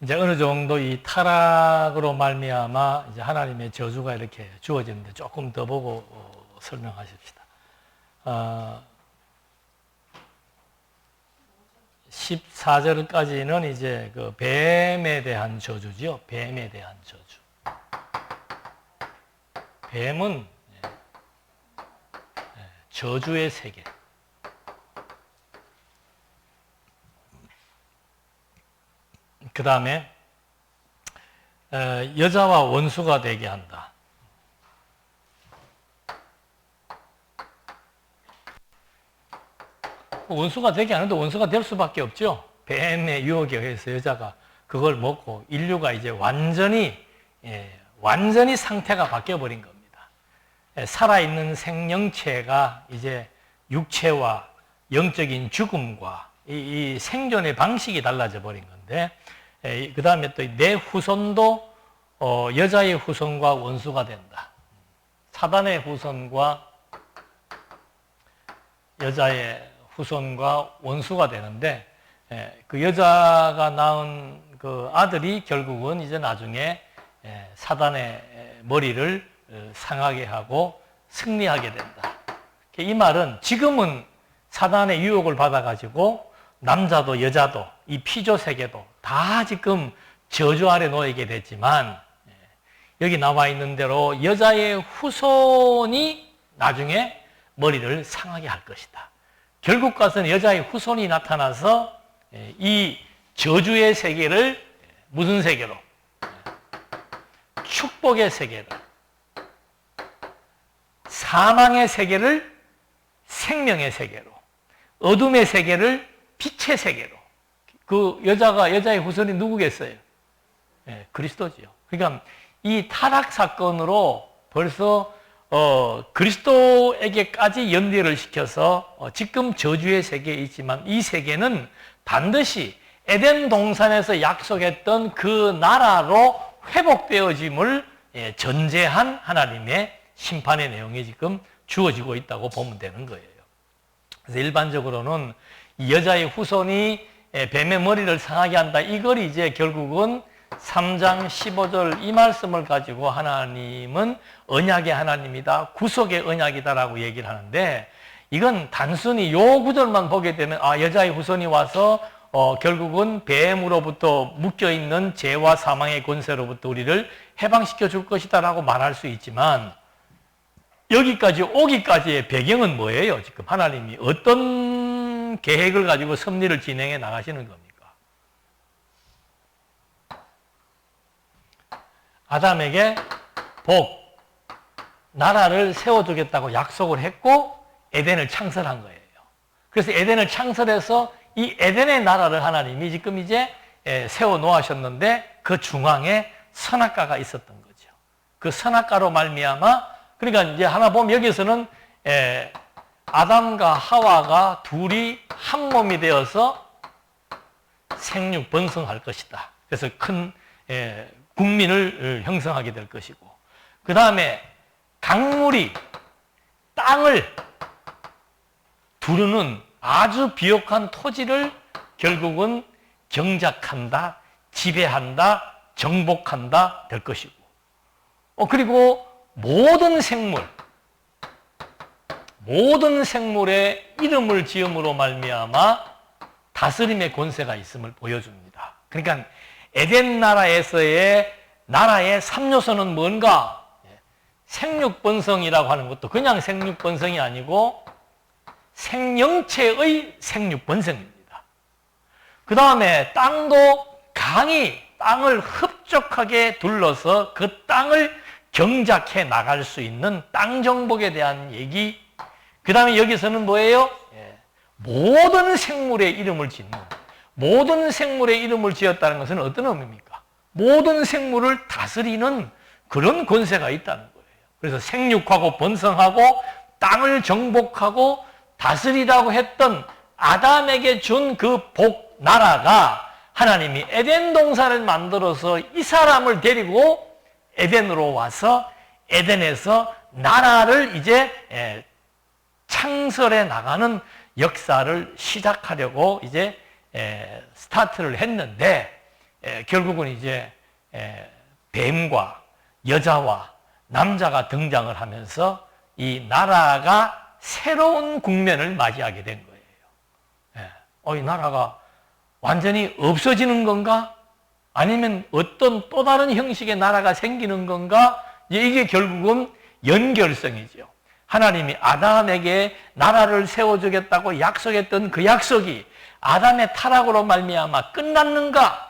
이제 어느 정도 이 타락으로 말미암아 이제 하나님의 저주가 이렇게 주어지는데 조금 더 보고 설명하십시다. 14절까지는 이제 그 뱀에 대한 저주지요. 뱀에 대한 저주. 뱀은 저주의 세계. 그 다음에 여자와 원수가 되게 한다. 원수가 되게 하는데 원수가 될 수밖에 없죠. 뱀의 유혹에 의해서 여자가 그걸 먹고 인류가 이제 완전히 상태가 바뀌어버린 겁니다. 살아있는 생명체가 이제 육체와 영적인 죽음과 이 생존의 방식이 달라져 버린 건데, 그 다음에 또 내 후손도 여자의 후손과 원수가 된다. 사단의 후손과 여자의 후손과 원수가 되는데, 그 여자가 낳은 그 아들이 결국은 이제 나중에 사단의 머리를 상하게 하고 승리하게 된다. 이 말은 지금은 사단의 유혹을 받아가지고 남자도 여자도 이 피조 세계도 다 지금 저주 아래 놓이게 됐지만, 여기 나와 있는 대로 여자의 후손이 나중에 머리를 상하게 할 것이다. 결국 가서는 여자의 후손이 나타나서 이 저주의 세계를 무슨 세계로? 축복의 세계를, 사망의 세계를 생명의 세계로, 어둠의 세계를 빛의 세계로. 그 여자의 후손이 누구겠어요? 그리스도지요. 그러니까 이 타락 사건으로 벌써 그리스도에게까지 연결을 시켜서 지금 저주의 세계에 있지만 이 세계는 반드시 에덴 동산에서 약속했던 그 나라로 회복되어짐을 전제한 하나님의 심판의 내용이 지금 주어지고 있다고 보면 되는 거예요. 그래서 일반적으로는 이 여자의 후손이 뱀의 머리를 상하게 한다. 이걸 이제 결국은 3장 15절 이 말씀을 가지고 하나님은 언약의 하나님이다, 구속의 언약이다라고 얘기를 하는데, 이건 단순히 요 구절만 보게 되면 여자의 후손이 와서 결국은 뱀으로부터 묶여있는 죄와 사망의 권세로부터 우리를 해방시켜 줄 것이다라고 말할 수 있지만, 여기까지 오기까지의 배경은 뭐예요? 지금 하나님이 어떤 계획을 가지고 섭리를 진행해 나가시는 겁니까? 아담에게 나라를 세워두겠다고 약속을 했고 에덴을 창설한 거예요. 그래서 에덴을 창설해서 이 에덴의 나라를 하나님이 지금 이제 세워 놓으셨는데, 그 중앙에 선악과가 있었던 거죠. 그 선악과로 말미암아, 그러니까 이제 하나 보면 여기서는 아담과 하와가 둘이 한 몸이 되어서 생육 번성할 것이다. 그래서 큰 국민을 형성하게 될 것이고, 그 다음에 강물이 땅을 두르는 아주 비옥한 토지를 결국은 경작한다, 지배한다, 정복한다 될 것이고, 그리고 모든 생물의 이름을 지음으로 말미암아 다스림의 권세가 있음을 보여줍니다. 그러니까 에덴 나라에서의 나라의 3요소는 뭔가? 생육번성이라고 하는 것도 그냥 생육번성이 아니고 생명체의 생육번성입니다. 그 다음에 땅도 강이 땅을 흡족하게 둘러서 그 땅을 경작해 나갈 수 있는 땅 정복에 대한 얘기. 그 다음에 여기서는 뭐예요? 모든 생물의 이름을 짓는, 모든 생물의 이름을 지었다는 것은 어떤 의미입니까? 모든 생물을 다스리는 그런 권세가 있다는 거예요. 그래서 생육하고 번성하고 땅을 정복하고 다스리라고 했던 아담에게 준 그 복 나라가 하나님이 에덴 동산을 만들어서 이 사람을 데리고 에덴으로 와서 에덴에서 나라를 이제 창설해 나가는 역사를 시작하려고 이제 스타트를 했는데, 결국은 이제 뱀과 여자와 남자가 등장을 하면서 이 나라가 새로운 국면을 맞이하게 된 거예요. 이 나라가 완전히 없어지는 건가? 아니면 어떤 또 다른 형식의 나라가 생기는 건가? 이게 결국은 연결성이죠. 하나님이 아담에게 나라를 세워주겠다고 약속했던 그 약속이 아담의 타락으로 말미암아 끝났는가?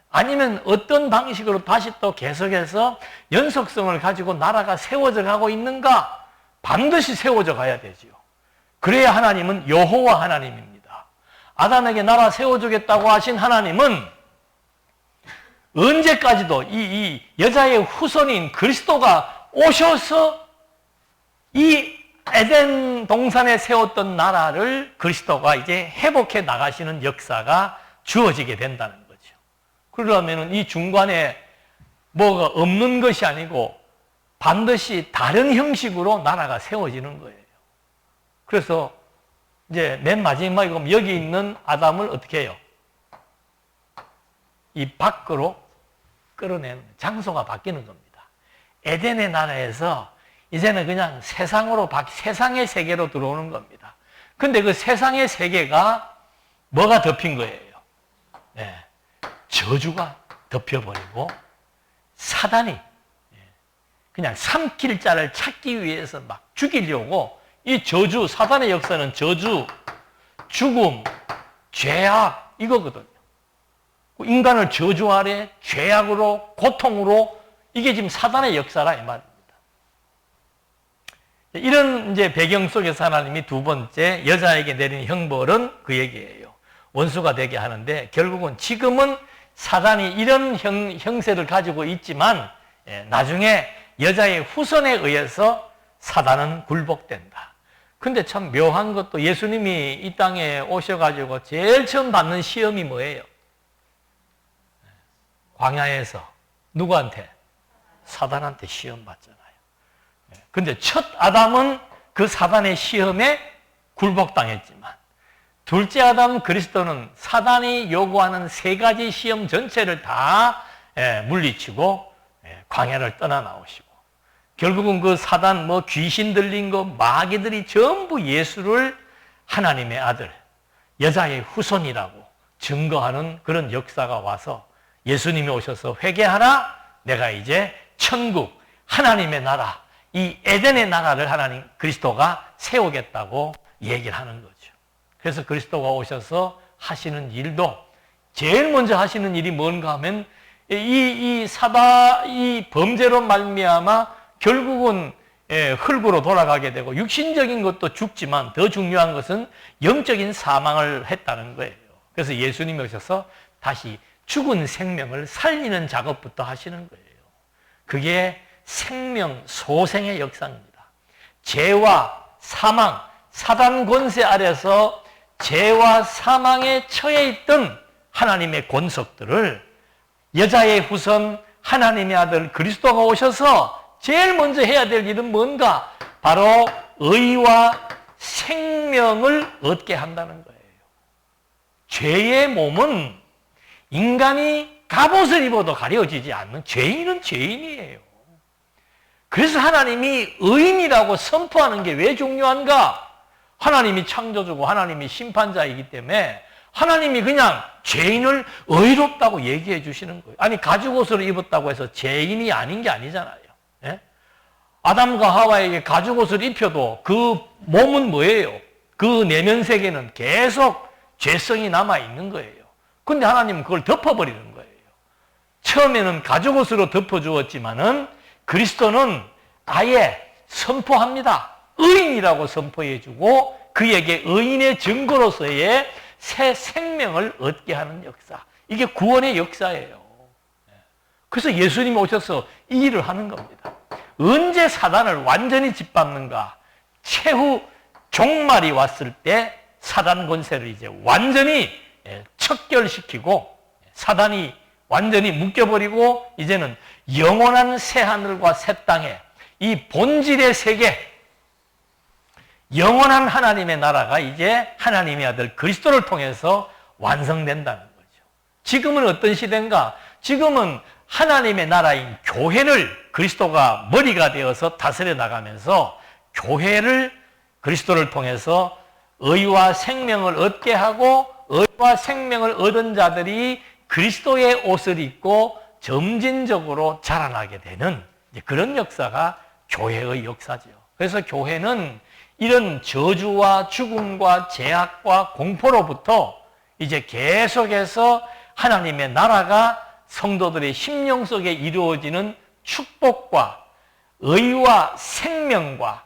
아니면 어떤 방식으로 다시 또 계속해서 연속성을 가지고 나라가 세워져 가고 있는가? 반드시 세워져 가야 되지요. 그래야 하나님은 여호와 하나님입니다. 아담에게 나라 세워주겠다고 하신 하나님은 언제까지도 이 여자의 후손인 그리스도가 오셔서 이 에덴 동산에 세웠던 나라를 그리스도가 이제 회복해 나가시는 역사가 주어지게 된다는 거죠. 그러려면 이 중간에 뭐가 없는 것이 아니고 반드시 다른 형식으로 나라가 세워지는 거예요. 그래서 이제 맨 마지막에 보면 여기 있는 아담을 어떻게 해요? 이 밖으로 끌어내는 장소가 바뀌는 겁니다. 에덴의 나라에서 이제는 그냥 세상의 세계로 들어오는 겁니다. 근데 그 세상의 세계가 뭐가 덮인 거예요? 저주가 덮여버리고 사단이 그냥 삼킬 자를 찾기 위해서 막 죽이려고 이 저주, 사단의 역사는 저주, 죽음, 죄악 이거거든요. 인간을 저주 아래 죄악으로 고통으로 이게 지금 사단의 역사라 이 말입니다. 이런 이제 배경 속에서 하나님이 두 번째 여자에게 내린 형벌은 그 얘기예요. 원수가 되게 하는데 결국은 지금은 사단이 이런 형세를 가지고 있지만 나중에 여자의 후손에 의해서 사단은 굴복된다. 근데 참 묘한 것도 예수님이 이 땅에 오셔가지고 제일 처음 받는 시험이 뭐예요? 광야에서 누구한테? 사단한테 시험 받잖아요. 근데 첫 아담은 그 사단의 시험에 굴복당했지만 둘째 아담 그리스도는 사단이 요구하는 세 가지 시험 전체를 다 물리치고 광야를 떠나 나오시고 결국은 그 사단 귀신 들린 거 마귀들이 전부 예수를 하나님의 아들 여자의 후손이라고 증거하는 그런 역사가 와서 예수님이 오셔서 회개하라 내가 이제 천국 하나님의 나라 이 에덴의 나라를 하나님 그리스도가 세우겠다고 얘기를 하는 거죠. 그래서 그리스도가 오셔서 하시는 일도 제일 먼저 하시는 일이 뭔가 하면 이 범죄로 말미암아 결국은 흙으로 돌아가게 되고 육신적인 것도 죽지만 더 중요한 것은 영적인 사망을 했다는 거예요. 그래서 예수님이 오셔서 다시 죽은 생명을 살리는 작업부터 하시는 거예요. 그게 생명 소생의 역사입니다. 죄와 사망, 사단 권세 아래서 죄와 사망에 처해 있던 하나님의 권속들을 여자의 후손 하나님의 아들 그리스도가 오셔서 제일 먼저 해야 될 일은 뭔가? 바로 의와 생명을 얻게 한다는 거예요. 죄의 몸은 인간이 갑옷을 입어도 가려지지 않는 죄인은 죄인이에요. 그래서 하나님이 의인이라고 선포하는 게 왜 중요한가? 하나님이 창조주고 하나님이 심판자이기 때문에 하나님이 그냥 죄인을 의롭다고 얘기해 주시는 거예요. 아니 가죽옷을 입었다고 해서 죄인이 아닌 게 아니잖아요. 예? 아담과 하와에게 가죽옷을 입혀도 그 몸은 뭐예요? 그 내면 세계는 계속 죄성이 남아있는 거예요. 근데 하나님은 그걸 덮어버리는 거예요. 처음에는 가죽옷으로 덮어주었지만은 그리스도는 아예 선포합니다. 의인이라고 선포해주고 그에게 의인의 증거로서의 새 생명을 얻게 하는 역사. 이게 구원의 역사예요. 그래서 예수님이 오셔서 이 일을 하는 겁니다. 언제 사단을 완전히 짓밟는가? 최후 종말이 왔을 때 사단 권세를 이제 완전히 척결시키고 사단이 완전히 묶여버리고 이제는 영원한 새하늘과 새 땅에 이 본질의 세계 영원한 하나님의 나라가 이제 하나님의 아들 그리스도를 통해서 완성된다는 거죠. 지금은 어떤 시대인가? 지금은 하나님의 나라인 교회를 그리스도가 머리가 되어서 다스려 나가면서 교회를 그리스도를 통해서 의와 생명을 얻게 하고 의와 생명을 얻은 자들이 그리스도의 옷을 입고 점진적으로 자라나게 되는 그런 역사가 교회의 역사죠. 그래서 교회는 이런 저주와 죽음과 제약과 공포로부터 이제 계속해서 하나님의 나라가 성도들의 심령 속에 이루어지는 축복과 의와 생명과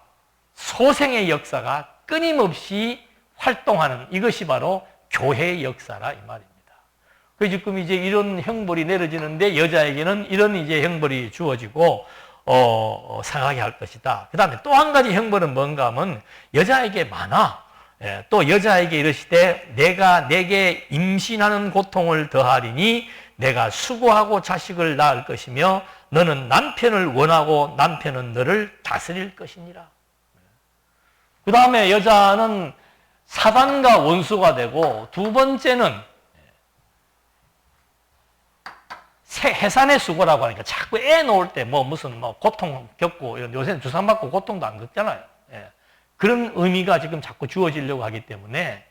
소생의 역사가 끊임없이 활동하는 이것이 바로 교회의 역사라 이 말입니다. 그래서 지금 이제 이런 형벌이 내려지는데 여자에게는 이런 이제 형벌이 주어지고 상하게 할 것이다. 그 다음에 또 한 가지 형벌은 뭔가 하면 여자에게 많아. 또 여자에게 이르시되 내가 내게 임신하는 고통을 더하리니 내가 수고하고 자식을 낳을 것이며 너는 남편을 원하고 남편은 너를 다스릴 것이니라. 그 다음에 여자는 사단과 원수가 되고 두 번째는 해산의 수고라고 하니까 자꾸 애 놓을 때 무슨 고통 겪고 요새는 주사맞고 고통도 안 겪잖아요. 그런 의미가 지금 자꾸 주어지려고 하기 때문에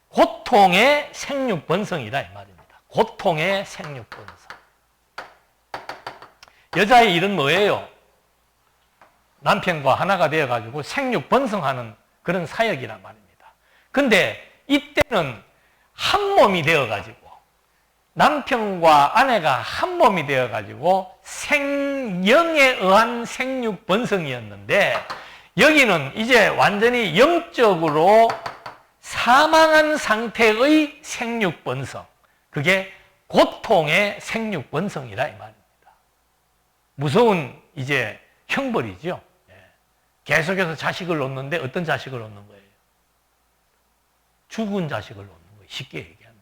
고통의 생육 번성이다 이 말입니다. 고통의 생육 번성. 여자의 일은 뭐예요? 남편과 하나가 되어가지고 생육 번성하는 그런 사역이란 말입니다. 근데 이때는 한 몸이 되어가지고 남편과 아내가 한 몸이 되어가지고 생영에 의한 생육 번성이었는데 여기는 이제 완전히 영적으로 사망한 상태의 생육 번성. 그게 고통의 생육 번성이라 이 말입니다. 무서운 이제 형벌이죠. 계속해서 자식을 놓는데 어떤 자식을 놓는 거예요? 죽은 자식을 놓는 거예요. 쉽게 얘기하면.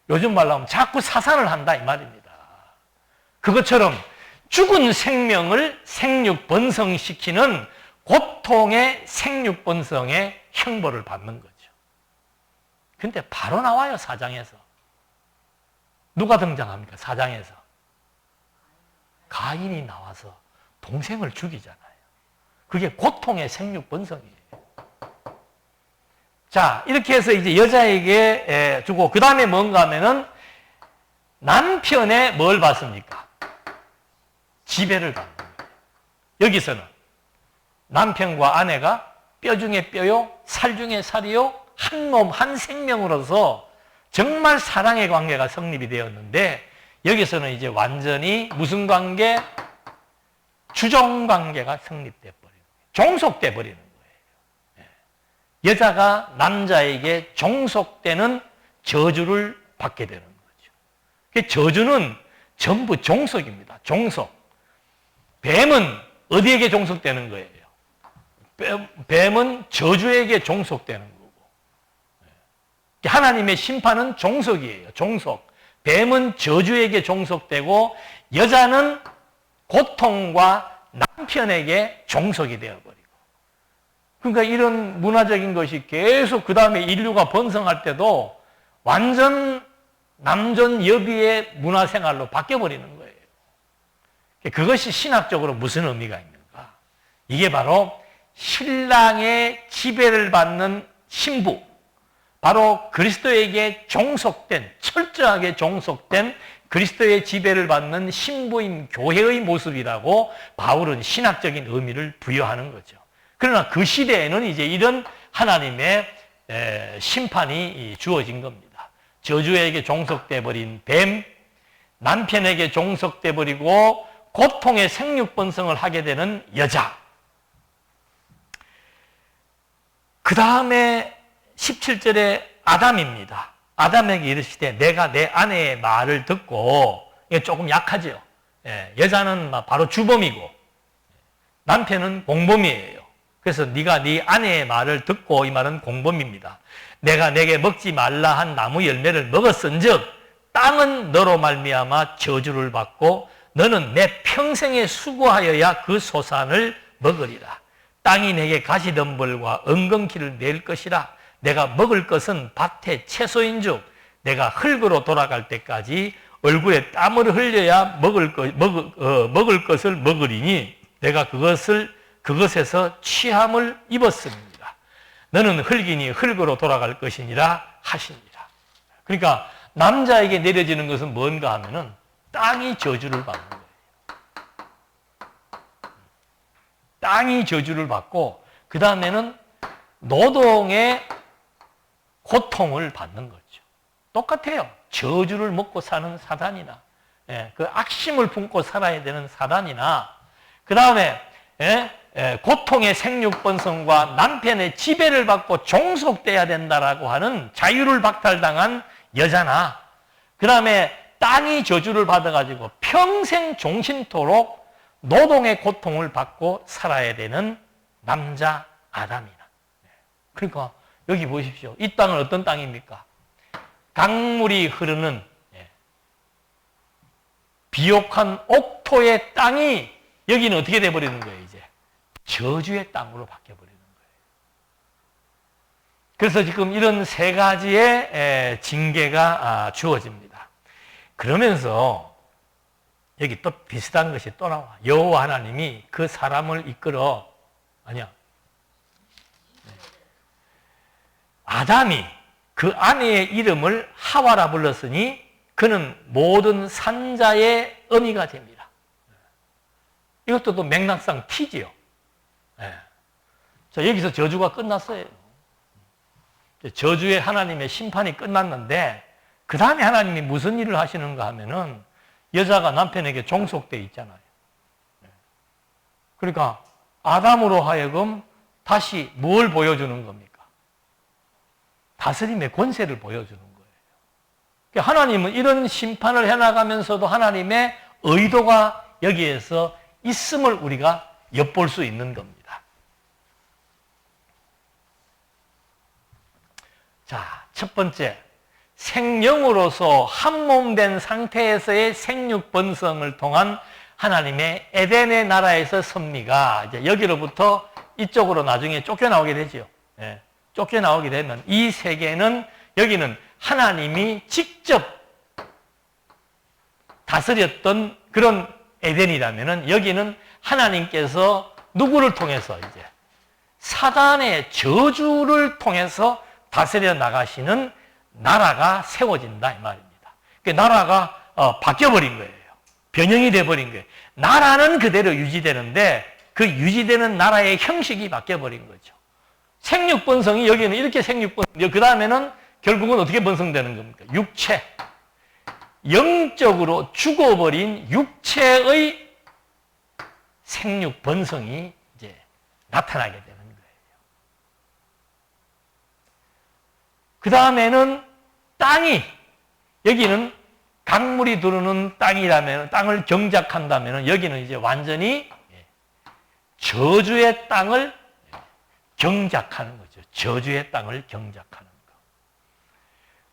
요즘 말로 하면 자꾸 사산을 한다 이 말입니다. 그것처럼 죽은 생명을 생육 번성시키는 고통의 생육 번성의 형벌을 받는 거죠. 근데 바로 나와요, 4장에서. 누가 등장합니까? 4장에서. 가인이 나와서 동생을 죽이잖아요. 그게 고통의 생육 번성이에요. 자, 이렇게 해서 이제 여자에게 주고, 그 다음에 뭔가 하면은 남편의 뭘 받습니까? 지배를 받는 거예요. 여기서는 남편과 아내가 뼈 중에 뼈요, 살 중에 살이요, 한 몸, 한 생명으로서 정말 사랑의 관계가 성립이 되었는데, 여기서는 이제 완전히 무슨 관계? 주종 관계가 성립돼 버리는 거예요. 종속돼 버리는 거예요. 여자가 남자에게 종속되는 저주를 받게 되는 거죠. 저주는 전부 종속입니다. 종속. 뱀은 어디에게 종속되는 거예요? 뱀은 저주에게 종속되는 거고. 하나님의 심판은 종속이에요. 종속. 뱀은 저주에게 종속되고 여자는 고통과 남편에게 종속이 되어버리고. 그러니까 이런 문화적인 것이 계속 그 다음에 인류가 번성할 때도 완전 남존 여비의 문화생활로 바뀌어버리는 거예요. 그것이 신학적으로 무슨 의미가 있는가? 이게 바로 신랑의 지배를 받는 신부, 바로 그리스도에게 종속된, 철저하게 종속된 그리스도의 지배를 받는 신부인 교회의 모습이라고 바울은 신학적인 의미를 부여하는 거죠. 그러나 그 시대에는 이제 이런 하나님의 심판이 주어진 겁니다. 저주에게 종속돼 버린 뱀, 남편에게 종속돼 버리고 고통의 생육번성을 하게 되는 여자. 그 다음에 17절에 아담입니다. 아담에게 이르시되 내가 내 아내의 말을 듣고, 이게 조금 약하죠. 여자는 바로 주범이고 남편은 공범이에요. 그래서 네가 네 아내의 말을 듣고, 이 말은 공범입니다. 내가 내게 먹지 말라 한 나무 열매를 먹었은즉 땅은 너로 말미암아 저주를 받고 너는 내 평생에 수고하여야 그 소산을 먹으리라. 땅이 내게 가시덤불과 엉겅퀴를 낼 것이라. 내가 먹을 것은 밭의 채소인즉 내가 흙으로 돌아갈 때까지 얼굴에 땀을 흘려야 먹을 것을 먹으리니 내가 그것에서 취함을 입었습니다. 너는 흙이니 흙으로 돌아갈 것이니라 하시니라. 그러니까 남자에게 내려지는 것은 뭔가 하면은 땅이 저주를 받는 거예요. 땅이 저주를 받고 그 다음에는 노동의 고통을 받는 거죠. 똑같아요. 저주를 먹고 사는 사단이나 그 악심을 품고 살아야 되는 사단이나 그 다음에 고통의 생육번성과 남편의 지배를 받고 종속돼야 된다라고 하는 자유를 박탈당한 여자나 그 다음에 땅이 저주를 받아가지고 평생 종신토록 노동의 고통을 받고 살아야 되는 남자 아담이나. 그러니까 여기 보십시오. 이 땅은 어떤 땅입니까? 강물이 흐르는 비옥한 옥토의 땅이 여기는 어떻게 돼버리는 거예요, 이제? 저주의 땅으로 바뀌어버리는 거예요. 그래서 지금 이런 세 가지의 징계가 주어집니다. 그러면서 여기 또 비슷한 것이 또 나와. 여호와 하나님이 그 사람을 이끌어, 아니야. 아담이 그 아내의 이름을 하와라 불렀으니 그는 모든 산자의 어미가 됩니다. 이것도 또 맥락상 T지요. 자, 여기서 저주가 끝났어요. 저주의 하나님의 심판이 끝났는데 그 다음에 하나님이 무슨 일을 하시는가 하면은 여자가 남편에게 종속되어 있잖아요. 그러니까 아담으로 하여금 다시 뭘 보여주는 겁니까? 다스림의 권세를 보여주는 거예요. 하나님은 이런 심판을 해나가면서도 하나님의 의도가 여기에서 있음을 우리가 엿볼 수 있는 겁니다. 자, 첫 번째, 생명으로서 한몸된 상태에서의 생육번성을 통한 하나님의 에덴의 나라에서 섭리가 이제 여기로부터 이쪽으로 나중에 쫓겨나오게 되죠. 쫓겨나오게 되면 이 세계는 여기는 하나님이 직접 다스렸던 그런 에덴이라면은 여기는 하나님께서 누구를 통해서 이제 사단의 저주를 통해서 다스려 나가시는 나라가 세워진다 이 말입니다. 그 나라가 바뀌어버린 거예요. 변형이 돼버린 거예요. 나라는 그대로 유지되는데 그 유지되는 나라의 형식이 바뀌어버린 거죠. 생육번성이 여기는 이렇게 생육번성, 그 다음에는 결국은 어떻게 번성되는 겁니까? 육체. 영적으로 죽어버린 육체의 생육번성이 이제 나타나게 되는 거예요. 그 다음에는 땅이, 여기는 강물이 들어오는 땅이라면, 땅을 경작한다면 여기는 이제 완전히 저주의 땅을 경작하는 거죠. 저주의 땅을 경작하는 거.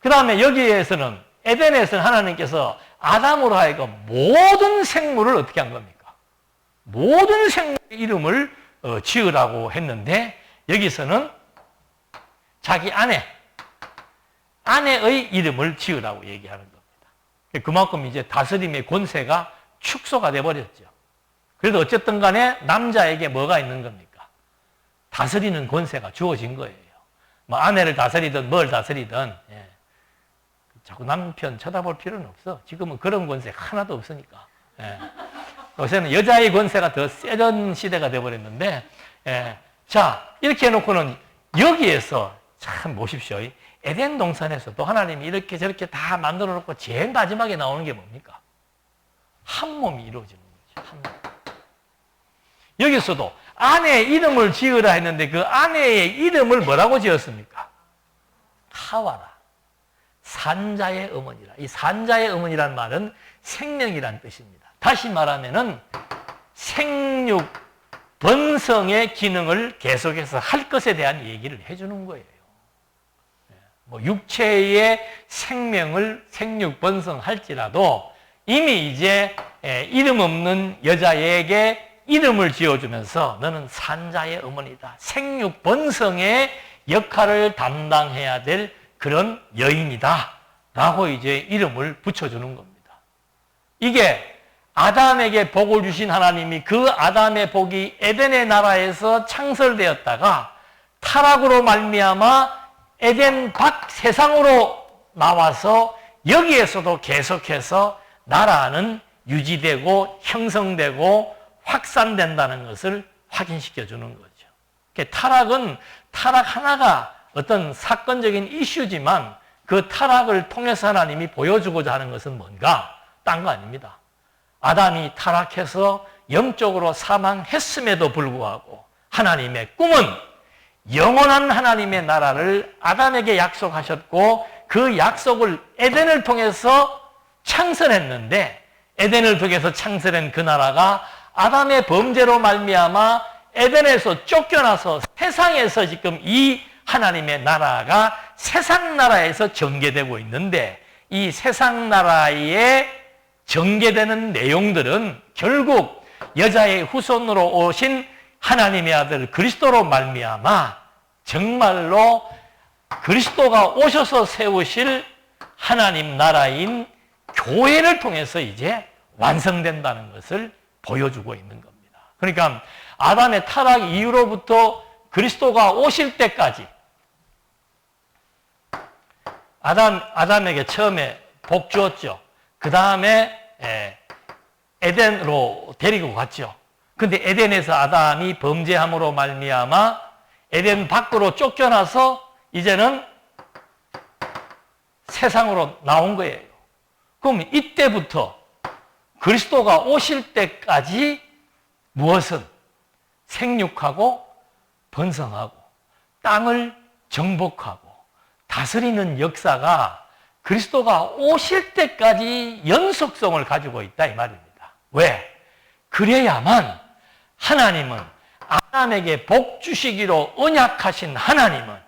그 다음에 여기에서는 에덴에서는 하나님께서 아담으로 하여금 모든 생물을 어떻게 한 겁니까? 모든 생물의 이름을 지으라고 했는데 여기서는 자기 아내의 이름을 지으라고 얘기하는 겁니다. 그만큼 이제 다스림의 권세가 축소가 돼버렸죠. 그래도 어쨌든 간에 남자에게 뭐가 있는 겁니까? 다스리는 권세가 주어진 거예요. 뭐 아내를 다스리든 뭘 다스리든 자꾸 남편 쳐다볼 필요는 없어. 지금은 그런 권세 하나도 없으니까. 요새는 여자의 권세가 더 세던 시대가 돼버렸는데 자 이렇게 해놓고는 여기에서 참 보십시오. 에덴 동산에서도 하나님이 이렇게 저렇게 다 만들어 놓고 제일 마지막에 나오는 게 뭡니까? 한 몸이 이루어지는 거죠. 한 몸. 여기서도 아내의 이름을 지으라 했는데 그 아내의 이름을 뭐라고 지었습니까? 하와라. 산자의 어머니라. 이 산자의 어머니란 말은 생명이란 뜻입니다. 다시 말하면은 생육, 번성의 기능을 계속해서 할 것에 대한 얘기를 해주는 거예요. 뭐 육체의 생명을 생육, 번성할지라도 이미 이제 이름 없는 여자에게 이름을 지어주면서 너는 산자의 어머니다. 생육 번성의 역할을 담당해야 될 그런 여인이다 라고 이제 이름을 붙여주는 겁니다. 이게 아담에게 복을 주신 하나님이 그 아담의 복이 에덴의 나라에서 창설되었다가 타락으로 말미암아 에덴 밖 세상으로 나와서 여기에서도 계속해서 나라는 유지되고 형성되고 확산된다는 것을 확인시켜 주는 거죠. 타락은 타락 하나가 어떤 사건적인 이슈지만 그 타락을 통해서 하나님이 보여주고자 하는 것은 뭔가? 딴 거 아닙니다. 아담이 타락해서 영적으로 사망했음에도 불구하고 하나님의 꿈은 영원한 하나님의 나라를 아담에게 약속하셨고 그 약속을 에덴을 통해서 창설했는데 에덴을 통해서 창설한 그 나라가 아담의 범죄로 말미암아 에덴에서 쫓겨나서 세상에서 지금 이 하나님의 나라가 세상 나라에서 전개되고 있는데 이 세상 나라에 전개되는 내용들은 결국 여자의 후손으로 오신 하나님의 아들 그리스도로 말미암아 정말로 그리스도가 오셔서 세우실 하나님 나라인 교회를 통해서 이제 완성된다는 것을 보여주고 있는 겁니다. 그러니까 아담의 타락 이후로부터 그리스도가 오실 때까지 아담에게 처음에 복 주었죠. 그 다음에 에덴으로 데리고 갔죠. 근데 에덴에서 아담이 범죄함으로 말미암아 에덴 밖으로 쫓겨나서 이제는 세상으로 나온 거예요. 그럼 이때부터 그리스도가 오실 때까지 무엇은 생육하고 번성하고 땅을 정복하고 다스리는 역사가 그리스도가 오실 때까지 연속성을 가지고 있다 이 말입니다. 왜? 그래야만 하나님은 아담에게 복 주시기로 언약하신 하나님은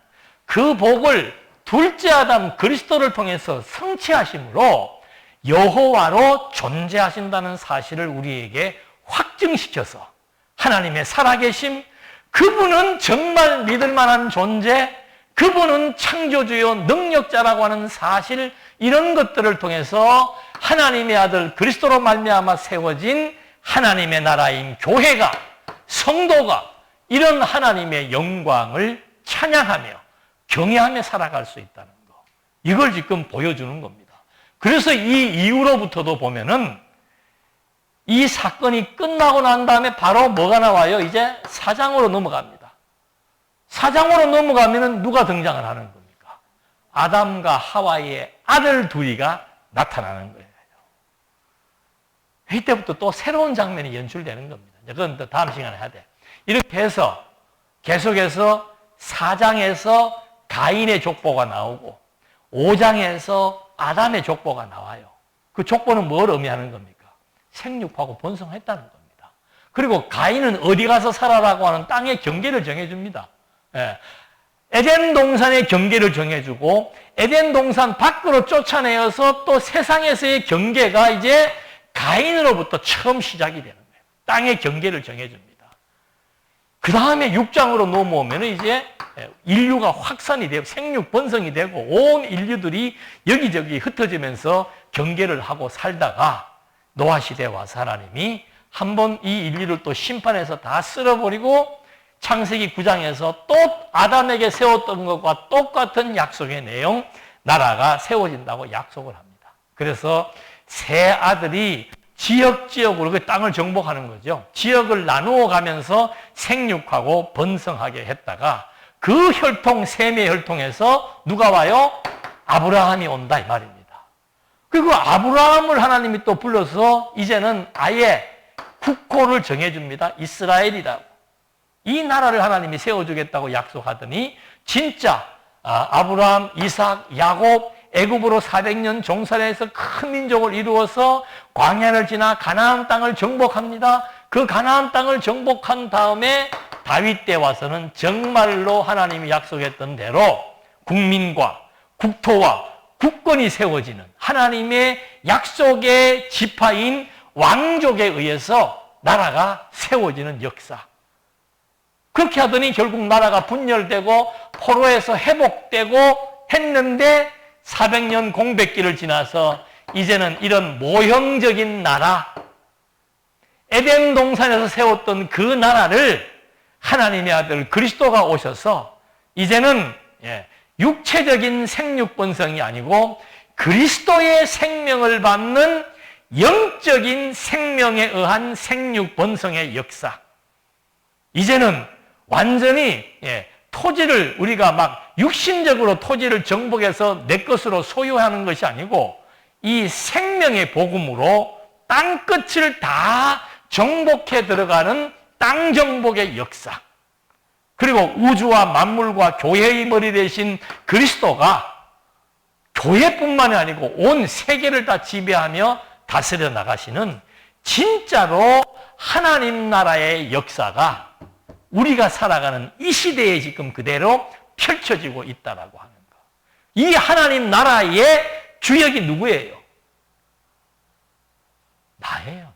그 복을 둘째 아담 그리스도를 통해서 성취하심으로 여호와로 존재하신다는 사실을 우리에게 확증시켜서 하나님의 살아계심, 그분은 정말 믿을 만한 존재, 그분은 창조주요 능력자라고 하는 사실, 이런 것들을 통해서 하나님의 아들 그리스도로 말미암아 세워진 하나님의 나라인 교회가, 성도가 이런 하나님의 영광을 찬양하며 경외하며 살아갈 수 있다는 거, 이걸 지금 보여주는 겁니다. 그래서 이 이후로부터도 보면은 이 사건이 끝나고 난 다음에 바로 뭐가 나와요? 이제 4장으로 넘어갑니다. 4장으로 넘어가면은 누가 등장을 하는 겁니까? 아담과 하와의 아들 둘이가 나타나는 거예요. 이때부터 또 새로운 장면이 연출되는 겁니다. 그건 또 다음 시간에 해야 돼. 이렇게 해서 계속해서 4장에서 가인의 족보가 나오고 5장에서 아담의 족보가 나와요. 그 족보는 뭘 의미하는 겁니까? 생육하고 번성했다는 겁니다. 그리고 가인은 어디 가서 살아라고 하는 땅의 경계를 정해줍니다. 예. 에덴 동산의 경계를 정해주고 에덴 동산 밖으로 쫓아내어서 또 세상에서의 경계가 이제 가인으로부터 처음 시작이 되는 거예요. 땅의 경계를 정해줍니다. 그 다음에 6장으로 넘어오면 이제 인류가 확산이 되고 생육 번성이 되고 온 인류들이 여기저기 흩어지면서 경계를 하고 살다가 노아 시대에 와서 하나님이 한번 이 인류를 또 심판해서 다 쓸어버리고 창세기 9장에서 또 아담에게 세웠던 것과 똑같은 약속의 내용, 나라가 세워진다고 약속을 합니다. 그래서 세 아들이 지역으로 그 땅을 정복하는 거죠. 지역을 나누어 가면서 생육하고 번성하게 했다가 그 혈통, 셈의 혈통에서 누가 와요? 아브라함이 온다 이 말입니다. 그리고 아브라함을 하나님이 또 불러서 이제는 아예 국호를 정해줍니다. 이스라엘이라고. 이 나라를 하나님이 세워주겠다고 약속하더니 진짜 아브라함, 이삭, 야곱, 애굽으로 400년 종살이해서 큰 민족을 이루어서 광야를 지나 가나안 땅을 정복합니다. 그 가나안 땅을 정복한 다음에 다윗 때 와서는 정말로 하나님이 약속했던 대로 국민과 국토와 국권이 세워지는 하나님의 약속의 지파인 왕족에 의해서 나라가 세워지는 역사. 그렇게 하더니 결국 나라가 분열되고 포로에서 회복되고 했는데 400년 공백기를 지나서 이제는 이런 모형적인 나라, 에덴 동산에서 세웠던 그 나라를 하나님의 아들 그리스도가 오셔서 이제는 육체적인 생육 번성이 아니고 그리스도의 생명을 받는 영적인 생명에 의한 생육 번성의 역사. 이제는 완전히 토지를 우리가 막 육신적으로 토지를 정복해서 내 것으로 소유하는 것이 아니고 이 생명의 복음으로 땅끝을 다 정복해 들어가는 땅 정복의 역사. 그리고 우주와 만물과 교회의 머리 되신 그리스도가 교회뿐만이 아니고 온 세계를 다 지배하며 다스려 나가시는 진짜로 하나님 나라의 역사가 우리가 살아가는 이 시대에 지금 그대로 펼쳐지고 있다라고 하는 거. 이 하나님 나라의 주역이 누구예요? 나예요,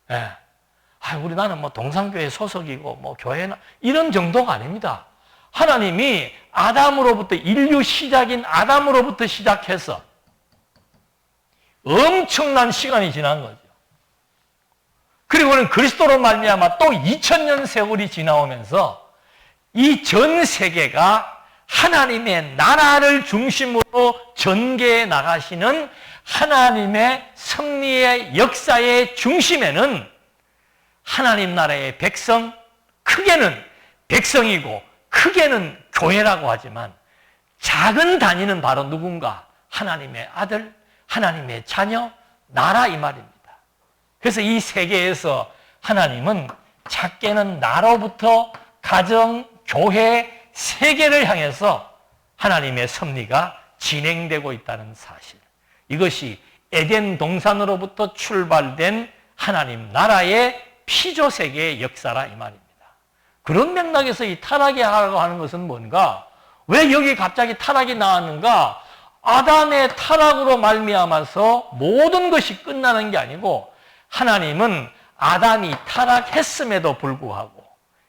나. 우리 나는 뭐 동산교회 소속이고 뭐 교회나 이런 정도가 아닙니다. 하나님이 아담으로부터 인류 시작인 아담으로부터 시작해서 엄청난 시간이 지난 거죠. 그리고는 그리스도로 말미암아 또 2000년 세월이 지나오면서 이 전 세계가 하나님의 나라를 중심으로 전개해 나가시는 하나님의 승리의 역사의 중심에는 하나님 나라의 백성, 크게는 백성이고 크게는 교회라고 하지만 작은 단위는 바로 누군가? 하나님의 아들, 하나님의 자녀, 나라 이 말입니다. 그래서 이 세계에서 하나님은 작게는 나로부터 가정, 교회, 세계를 향해서 하나님의 섭리가 진행되고 있다는 사실. 이것이 에덴 동산으로부터 출발된 하나님 나라의 피조세계의 역사라 이 말입니다. 그런 맥락에서 이 타락이 하라고 하는 것은 뭔가? 왜 여기 갑자기 타락이 나왔는가? 아담의 타락으로 말미암아서 모든 것이 끝나는 게 아니고 하나님은 아담이 타락했음에도 불구하고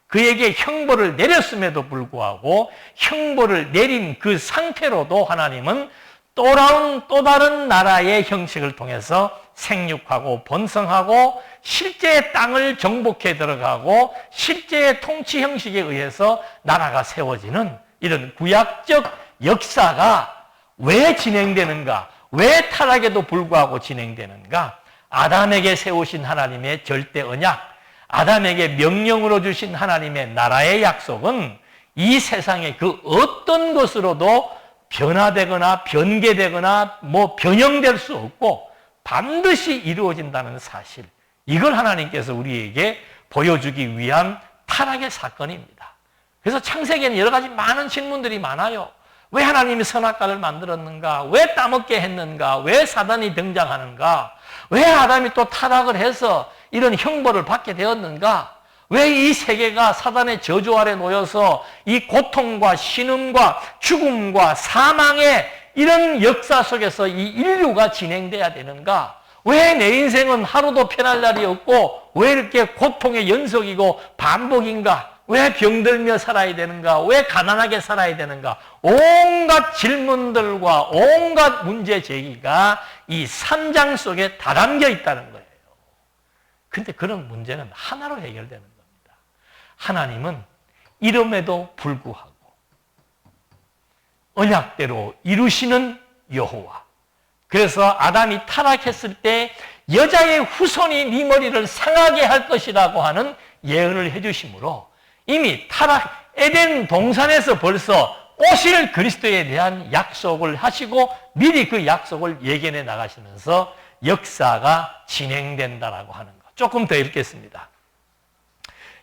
그에게 형벌을 내렸음에도 불구하고 형벌을 내린 그 상태로도 하나님은 또 다른 나라의 형식을 통해서 생육하고 번성하고 실제의 땅을 정복해 들어가고 실제의 통치 형식에 의해서 나라가 세워지는 이런 구약적 역사가 왜 진행되는가? 왜 타락에도 불구하고 진행되는가? 아담에게 세우신 하나님의 절대 언약, 아담에게 명령으로 주신 하나님의 나라의 약속은 이 세상의 그 어떤 것으로도 변화되거나 변개되거나 변형될 수 없고 반드시 이루어진다는 사실. 이걸 하나님께서 우리에게 보여주기 위한 타락의 사건입니다. 그래서 창세기에는 여러 가지 많은 질문들이 많아요. 왜 하나님이 선악과를 만들었는가? 왜 따먹게 했는가? 왜 사단이 등장하는가? 왜 아담이 또 타락을 해서 이런 형벌을 받게 되었는가? 왜 이 세계가 사단의 저주 아래 놓여서 이 고통과 신음과 죽음과 사망의 이런 역사 속에서 이 인류가 진행돼야 되는가? 왜 내 인생은 하루도 편할 날이 없고 왜 이렇게 고통의 연속이고 반복인가? 왜 병들며 살아야 되는가? 왜 가난하게 살아야 되는가? 온갖 질문들과 온갖 문제 제기가 이 3장 속에 다 담겨 있다는 거예요. 근데 그런 문제는 하나로 해결되는 겁니다. 하나님은 이름에도 불구하고 언약대로 이루시는 여호와. 그래서 아담이 타락했을 때 여자의 후손이 네 머리를 상하게 할 것이라고 하는 예언을 해주심으로 이미 에덴 동산에서 벌써 오실 그리스도에 대한 약속을 하시고 미리 그 약속을 예견해 나가시면서 역사가 진행된다라고 하는 것. 조금 더 읽겠습니다.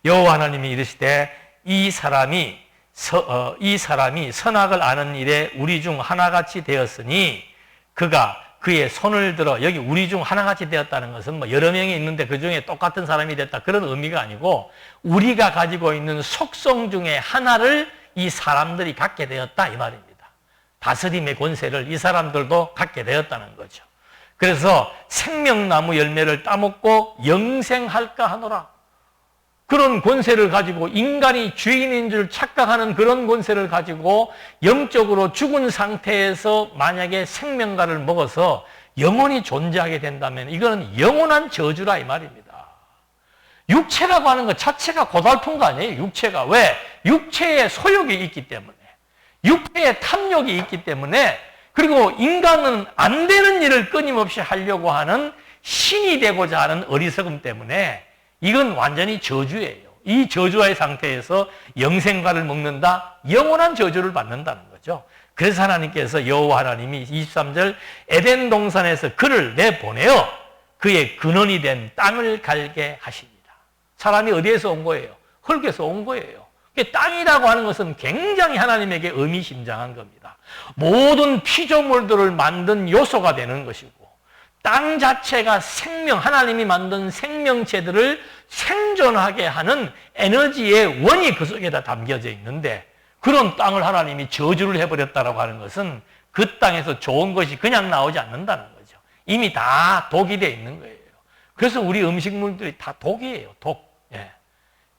여호와 하나님이 이르시되 이 사람이 선악을 아는 일에 우리 중 하나같이 되었으니 그가 그의 손을 들어, 여기 우리 중 하나같이 되었다는 것은 여러 명이 있는데 그 중에 똑같은 사람이 됐다 그런 의미가 아니고 우리가 가지고 있는 속성 중에 하나를 이 사람들이 갖게 되었다 이 말입니다. 다스림의 권세를 이 사람들도 갖게 되었다는 거죠. 그래서 생명나무 열매를 따먹고 영생할까 하노라. 그런 권세를 가지고 인간이 주인인 줄 착각하는 그런 권세를 가지고 영적으로 죽은 상태에서 만약에 생명과를 먹어서 영원히 존재하게 된다면 이거는 영원한 저주라 이 말입니다. 육체라고 하는 것 자체가 고달픈 거 아니에요. 육체가. 왜? 육체에 소욕이 있기 때문에. 육체에 탐욕이 있기 때문에. 그리고 인간은 안 되는 일을 끊임없이 하려고 하는 신이 되고자 하는 어리석음 때문에 이건 완전히 저주예요. 이 저주의 상태에서 영생과를 먹는다? 영원한 저주를 받는다는 거죠. 그래서 하나님께서 여호와 하나님이 23절 에덴 동산에서 그를 내보내어 그의 근원이 된 땅을 갈게 하십니다. 사람이 어디에서 온 거예요? 흙에서 온 거예요. 땅이라고 하는 것은 굉장히 하나님에게 의미심장한 겁니다. 모든 피조물들을 만든 요소가 되는 것이고 땅 자체가 생명, 하나님이 만든 생명체들을 생존하게 하는 에너지의 원이 그 속에다 담겨져 있는데 그런 땅을 하나님이 저주를 해버렸다라고 하는 것은 그 땅에서 좋은 것이 그냥 나오지 않는다는 거죠. 이미 다 독이 되어 있는 거예요. 그래서 우리 음식물들이 다 독이에요. 독. 예.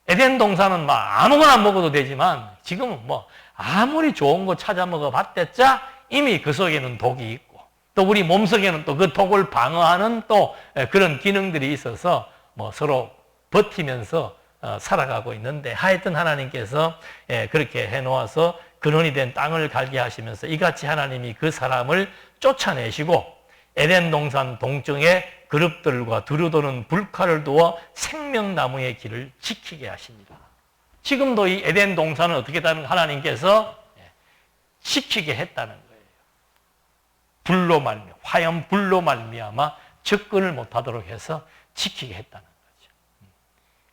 에덴 동산은 막 아무거나 먹어도 되지만 지금은 뭐 아무리 좋은 거 찾아 먹어봤댔자 이미 그 속에는 독이 있고 또 우리 몸속에는 또 그 독을 방어하는 또 그런 기능들이 있어서 뭐 서로 버티면서 살아가고 있는데 하여튼 하나님께서 그렇게 해놓아서 근원이 된 땅을 갈게 하시면서 이같이 하나님이 그 사람을 쫓아내시고 에덴 동산 동쪽에 그룹들과 두루도는 불칼을 두어 생명나무의 길을 지키게 하십니다. 지금도 이 에덴 동산은 어떻게 다른 하나님께서 지키게 했다는 거예요. 불로 말미암아, 화염 불로 말미암아 접근을 못하도록 해서 지키게 했다는 거죠.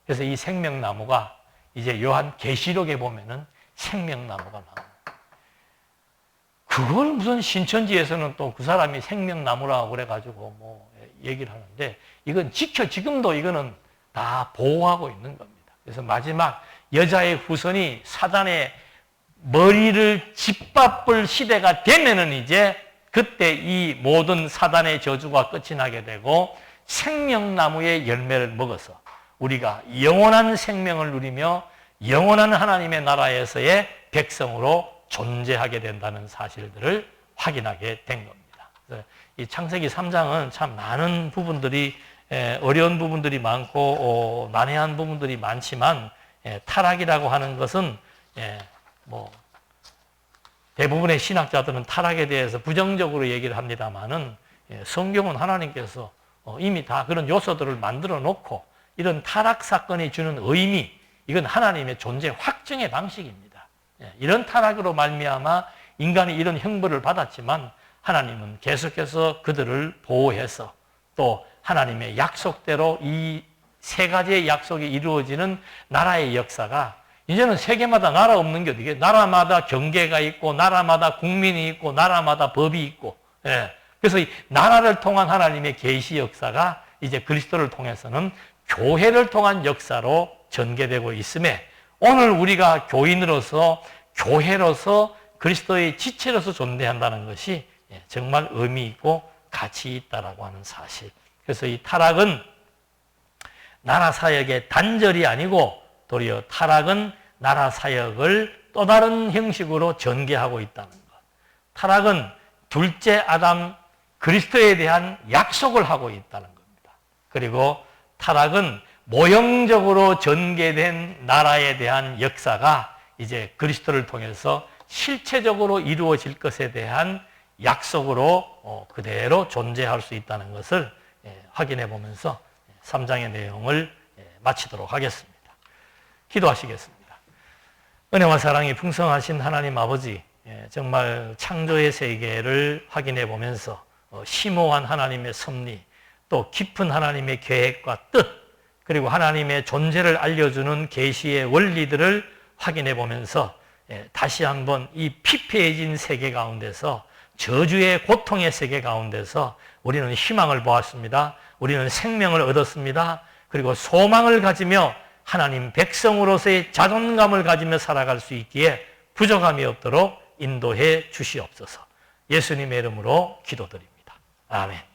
그래서 이 생명나무가 이제 요한 계시록에 보면은 생명나무가 나옵니다. 그걸 무슨 신천지에서는 또 그 사람이 생명나무라고 그래가지고 뭐 얘기를 하는데 이건 지금도 이거는 다 보호하고 있는 겁니다. 그래서 마지막 여자의 후손이 사단의 머리를 짓밟을 시대가 되면은 이제 그때 이 모든 사단의 저주가 끝이 나게 되고 생명나무의 열매를 먹어서 우리가 영원한 생명을 누리며 영원한 하나님의 나라에서의 백성으로 존재하게 된다는 사실들을 확인하게 된 겁니다. 그래서 이 창세기 3장은 참 많은 부분들이 어려운 부분들이 많고 난해한 부분들이 많지만 타락이라고 하는 것은 뭐 대부분의 신학자들은 타락에 대해서 부정적으로 얘기를 합니다만은 성경은 하나님께서 이미 다 그런 요소들을 만들어 놓고 이런 타락 사건이 주는 의미 이건 하나님의 존재 확증의 방식입니다. 이런 타락으로 말미암아 인간이 이런 형벌을 받았지만 하나님은 계속해서 그들을 보호해서 또 하나님의 약속대로 이 세 가지의 약속이 이루어지는 나라의 역사가 이제는 세계마다 나라 없는 게 어디게 나라마다 경계가 있고 나라마다 국민이 있고 나라마다 법이 있고 그래서 이 나라를 통한 하나님의 계시 역사가 이제 그리스도를 통해서는 교회를 통한 역사로 전개되고 있음에 오늘 우리가 교인으로서 교회로서 그리스도의 지체로서 존재한다는 것이 정말 의미 있고 가치 있다라고 하는 사실. 그래서 이 타락은 나라 사역의 단절이 아니고 도리어 타락은 나라 사역을 또 다른 형식으로 전개하고 있다는 것. 타락은 둘째 아담 그리스도에 대한 약속을 하고 있다는 겁니다. 그리고 타락은 모형적으로 전개된 나라에 대한 역사가 이제 그리스도를 통해서 실체적으로 이루어질 것에 대한 약속으로 그대로 존재할 수 있다는 것을 확인해 보면서 3장의 내용을 마치도록 하겠습니다. 기도하시겠습니다. 은혜와 사랑이 풍성하신 하나님 아버지, 정말 창조의 세계를 확인해 보면서 심오한 하나님의 섭리, 또 깊은 하나님의 계획과 뜻, 그리고 하나님의 존재를 알려주는 계시의 원리들을 확인해 보면서 다시 한번 이 피폐해진 세계 가운데서 저주의 고통의 세계 가운데서 우리는 희망을 보았습니다. 우리는 생명을 얻었습니다. 그리고 소망을 가지며 하나님 백성으로서의 자존감을 가지며 살아갈 수 있기에 부족함이 없도록 인도해 주시옵소서. 예수님의 이름으로 기도드립니다. 아멘.